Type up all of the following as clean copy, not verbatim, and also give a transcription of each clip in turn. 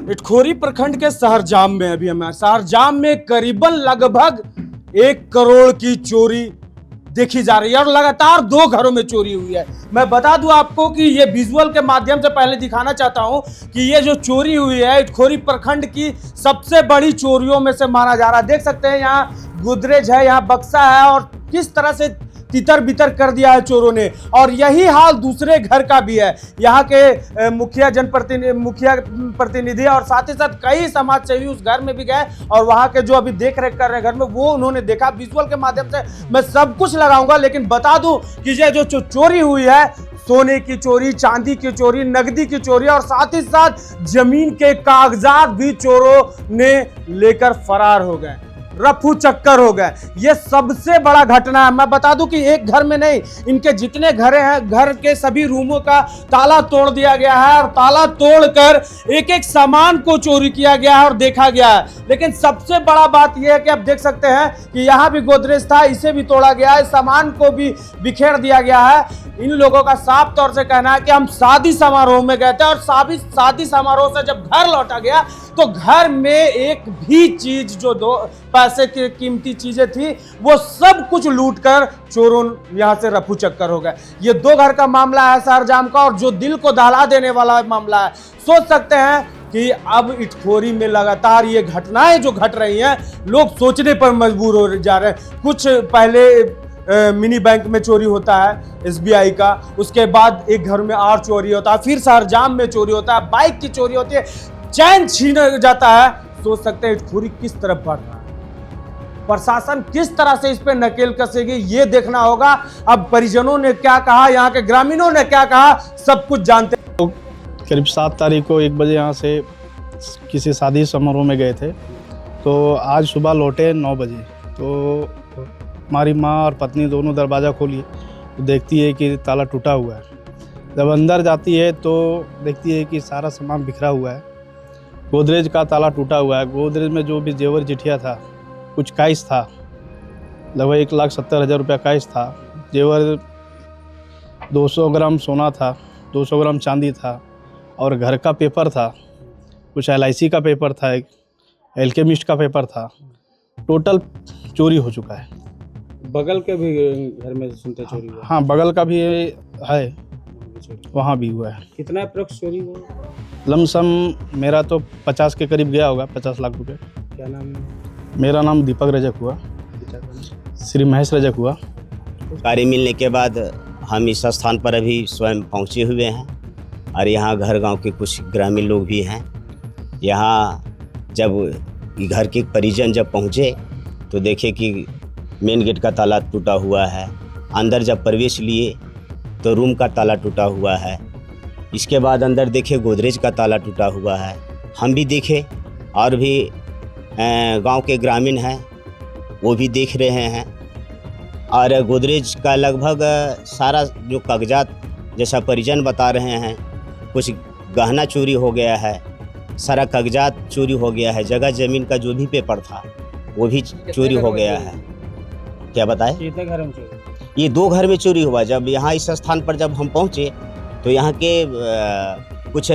इटखोरी प्रखंड के शहरजाम में अभी हमें शहरजाम में करीबन लगभग 1 करोड़ की चोरी देखी जा रही है और लगातार 2 घरों में चोरी हुई है। मैं बता दूं आपको कि ये विजुअल के माध्यम से पहले दिखाना चाहता हूं कि ये जो चोरी हुई है इटखोरी प्रखंड की सबसे बड़ी चोरियों में से माना जा रहा है। देख सकते हैं यहाँ गोदरेज है, यहाँ बक्सा है और किस तरह से तितर बितर कर दिया है चोरों ने। और यही हाल दूसरे घर का भी है। यहाँ के मुखिया प्रतिनिधि और साथ ही साथ कई समाज सेवी उस घर में भी गए और वहां के जो अभी देख रेख कर रहे हैं घर में वो उन्होंने देखा। विजुअल के माध्यम से मैं सब कुछ लगाऊंगा, लेकिन बता दूं कि ये जो चोरी हुई है, सोने की चोरी, चांदी की चोरी, नकदी की चोरी और साथ ही साथ जमीन के कागजात भी चोरों ने लेकर फरार हो गए, रफू चक्कर हो गए। ये सबसे बड़ा घटना है। मैं बता दूं कि एक घर में नहीं, इनके जितने घर हैं, घर के सभी रूमों का ताला तोड़ दिया गया है और ताला तोड़कर एक एक सामान को चोरी किया गया है और देखा गया है। लेकिन सबसे बड़ा बात यह है कि आप देख सकते हैं कि यहाँ भी गोदरेज था, इसे भी तोड़ा गया है, सामान को भी बिखेर दिया गया है। इन लोगों का साफ तौर से कहना है कि हम शादी समारोह में गए थे और शादी समारोह से जब घर लौटा गया तो घर में एक भी चीज जो 2 पैसे की कीमती चीजें थी वो सब कुछ लूट कर चोरों यहां से रफू चक्कर हो गए। ये 2 घर का मामला है शहरजाम का और जो दिल को दहला देने वाला मामला है। सोच सकते हैं कि अब इटखोरी में लगातार ये घटनाएं जो घट रही हैं, लोग सोचने पर मजबूर हो जा रहे हैं। कुछ पहले मिनी बैंक में चोरी होता है SBI का, उसके बाद एक घर में और चोरी होता है, फिर शहरजाम में चोरी होता है, बाइक की चोरी होती है, चैन छीन जाता है। सोच सकते हैं इटखोरी किस तरफ बढ़ रहा है, प्रशासन किस तरह से इस पे नकेल कसेगी ये देखना होगा। अब परिजनों ने क्या कहा, यहाँ के ग्रामीणों ने क्या कहा, सब कुछ जानते हैं। तो करीब 7 तारीख को 1 बजे यहाँ से किसी शादी समारोह में गए थे, तो आज सुबह लौटे 9 बजे। तो हमारी माँ और पत्नी दोनों दरवाज़ा खोली तो देखती है कि ताला टूटा हुआ है। जब अंदर जाती है तो देखती है कि सारा सामान बिखरा हुआ है। गोदरेज का ताला टूटा हुआ है। गोदरेज में जो भी जेवर जिठिया था, कुछ काइस था, लगभग 1,70,000 रुपया काइस था। जेवर 200 ग्राम सोना था, 200 ग्राम चांदी था और घर का पेपर था, कुछ LIC का पेपर था, एक एल्केमिस्ट का पेपर था। टोटल चोरी हो चुका है। बगल के भी घर में सुनते चोरी हुआ? हाँ, बगल का भी है, वहाँ भी हुआ है। कितना अप्रोक्स चोरी हुआ? लमसम मेरा तो 50 के करीब गया होगा, 50 लाख रुपए। क्या नाम है? मेरा नाम दीपक रजक हुआ, श्री महेश रजक हुआ। कार्य मिलने के बाद हम इस स्थान पर अभी स्वयं पहुँचे हुए हैं और यहाँ घर गांव के कुछ ग्रामीण लोग भी हैं। यहाँ जब घर के परिजन जब पहुँचे तो देखे कि मेन गेट का ताला टूटा हुआ है। अंदर जब प्रवेश लिए तो रूम का ताला टूटा हुआ है। इसके बाद अंदर देखे गोदरेज का ताला टूटा हुआ है। हम भी देखे और भी गांव के ग्रामीण हैं वो भी देख रहे हैं। और गोदरेज का लगभग सारा जो कागजात जैसा परिजन बता रहे हैं, कुछ गहना चोरी हो गया है, सारा कागजात चोरी हो गया है। जगह ज़मीन का जो भी पेपर था वो भी चोरी हो गया है। क्या बताए? कितने घर में चोरी? ये 2 घर में चोरी हुआ। जब यहाँ इस स्थान पर जब हम पहुँचे तो यहाँ के कुछ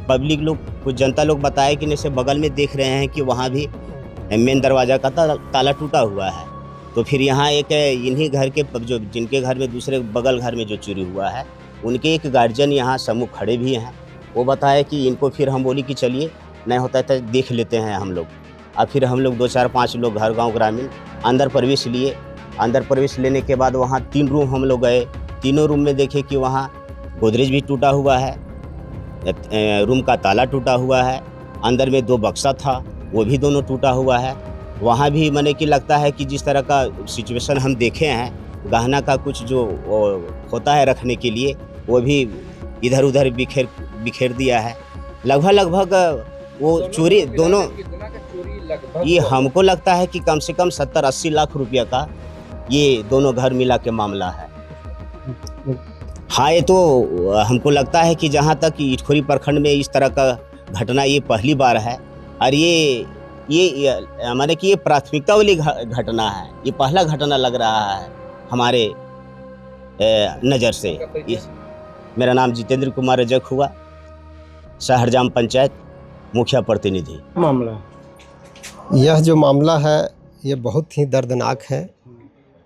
पब्लिक लोग, कुछ जनता लोग बताए कि जैसे बगल में देख रहे हैं कि वहाँ भी मेन दरवाज़ा का ताला टूटा हुआ है। तो फिर यहाँ एक इन्हीं घर के जो जिनके घर में दूसरे बगल घर में जो चोरी हुआ है उनके एक गार्जियन यहाँ सम्मुख खड़े भी हैं। वो बताए कि इनको, फिर हम बोली कि चलिए नहीं होता तो देख लेते हैं हम लोग। और फिर हम लोग 2, 4, 5 लोग घर गाँव ग्रामीण अंदर प्रवेश लिए। अंदर प्रवेश लेने के बाद वहाँ 3 रूम हम लोग गए। तीनों रूम में देखे कि वहाँ गोदरेज भी टूटा हुआ है, रूम का ताला टूटा हुआ है, अंदर में 2 बक्सा था वो भी दोनों टूटा हुआ है। वहाँ भी माने कि लगता है कि जिस तरह का सिचुएशन हम देखे हैं, गहना का कुछ जो होता है रखने के लिए वो भी इधर उधर बिखेर दिया है। लगभग वो चोरी दोनों, ये हमको लगता है कि कम से कम 70-80 लाख रुपया का ये दोनों घर मिला के मामला है। हाँ, ये तो हमको लगता है कि जहाँ तक इटखोरी प्रखंड में इस तरह का घटना ये पहली बार है और ये हमारे की ये प्राथमिकता वाली घटना है। ये पहला घटना लग रहा है हमारे नज़र से। मेरा नाम जितेंद्र कुमार रजक हुआ, शहरजाम पंचायत मुखिया प्रतिनिधि। मामला यह जो मामला है ये बहुत ही दर्दनाक है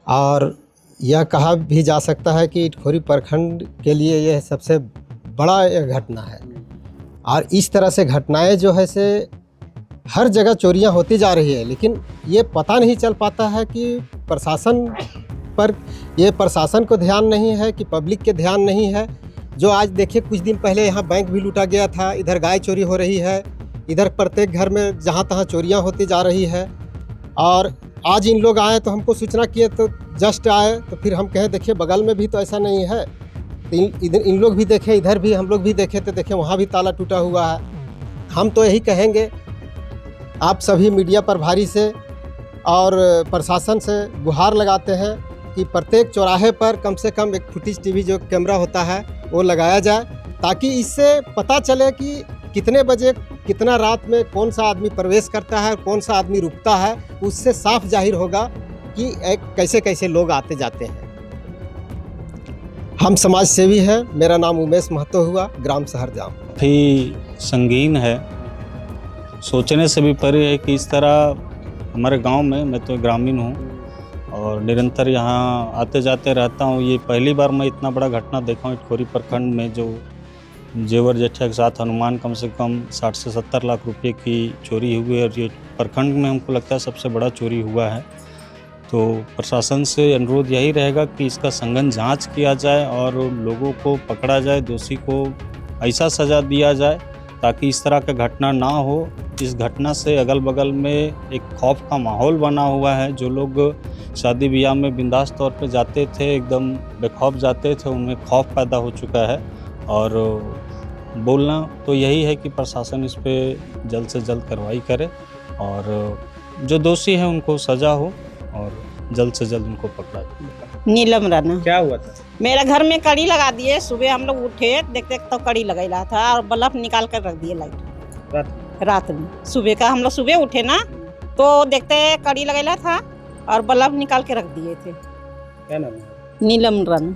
और यह कहा भी जा सकता है कि इटखोरी प्रखंड के लिए यह सबसे बड़ा यह घटना है। और इस तरह से घटनाएं जो है से हर जगह चोरियां होती जा रही है, लेकिन ये पता नहीं चल पाता है कि प्रशासन पर, ये प्रशासन को ध्यान नहीं है कि पब्लिक के ध्यान नहीं है। जो आज देखिए कुछ दिन पहले यहाँ बैंक भी लूटा गया था, इधर गाय चोरी हो रही है, इधर प्रत्येक घर में जहाँ तहाँ चोरियाँ होती जा रही है। और आज इन लोग आए तो हमको सूचना किए तो जस्ट आए तो फिर हम कहे देखिए बगल में भी तो ऐसा नहीं है, तो इधर इन लोग भी देखे, इधर भी हम लोग भी देखे तो देखे वहाँ भी ताला टूटा हुआ है। हम तो यही कहेंगे आप सभी मीडिया प्रभारी से और प्रशासन से गुहार लगाते हैं कि प्रत्येक चौराहे पर कम से कम एक फुटेज टीवी जो कैमरा होता है वो लगाया जाए, ताकि इससे पता चले कि कितने बजे कितना रात में कौन सा आदमी प्रवेश करता है, कौन सा आदमी रुकता है। उससे साफ जाहिर होगा कि कैसे कैसे लोग आते जाते हैं। हम समाज सेवी हैं। मेरा नाम उमेश महतो हुआ, ग्राम सहरजाम। काफ़ी संगीन है, सोचने से भी परे है कि इस तरह हमारे गांव में, मैं तो ग्रामीण हूं और निरंतर यहां आते जाते रहता हूं। ये पहली बार मैं इतना बड़ा घटना देखा हूं इटखोरी प्रखंड में, जो जेवर जठिया के साथ अनुमान कम से कम 60 से 70 लाख रुपए की चोरी हुई है और ये प्रखंड में हमको लगता है सबसे बड़ा चोरी हुआ है। तो प्रशासन से अनुरोध यही रहेगा कि इसका संघन जांच किया जाए और लोगों को पकड़ा जाए, दोषी को ऐसा सज़ा दिया जाए ताकि इस तरह का घटना ना हो। इस घटना से अगल बगल में एक खौफ का माहौल बना हुआ है। जो लोग शादी ब्याह में बिंदास तौर पे जाते थे, एकदम बेखौफ जाते थे, उनमें खौफ पैदा हो चुका है। और बोलना तो यही है कि प्रशासन इस पे जल्द से जल्द कार्रवाई करे और जो दोषी हैं उनको सज़ा हो और जल्द से जल्द उनको पकड़ा जाए। नीलम राना। क्या हुआ था? मेरा घर में कड़ी लगा दिए। सुबह हम लोग उठे, देखते तो कड़ी लगा था और बल्ब निकाल कर रख दिए लाइट रात में। सुबह का हम लोग सुबह उठे ना तो देखते कड़ी लगा था और बल्ब निकाल के रख दिए थे। क्या नाम है? नीलम राना।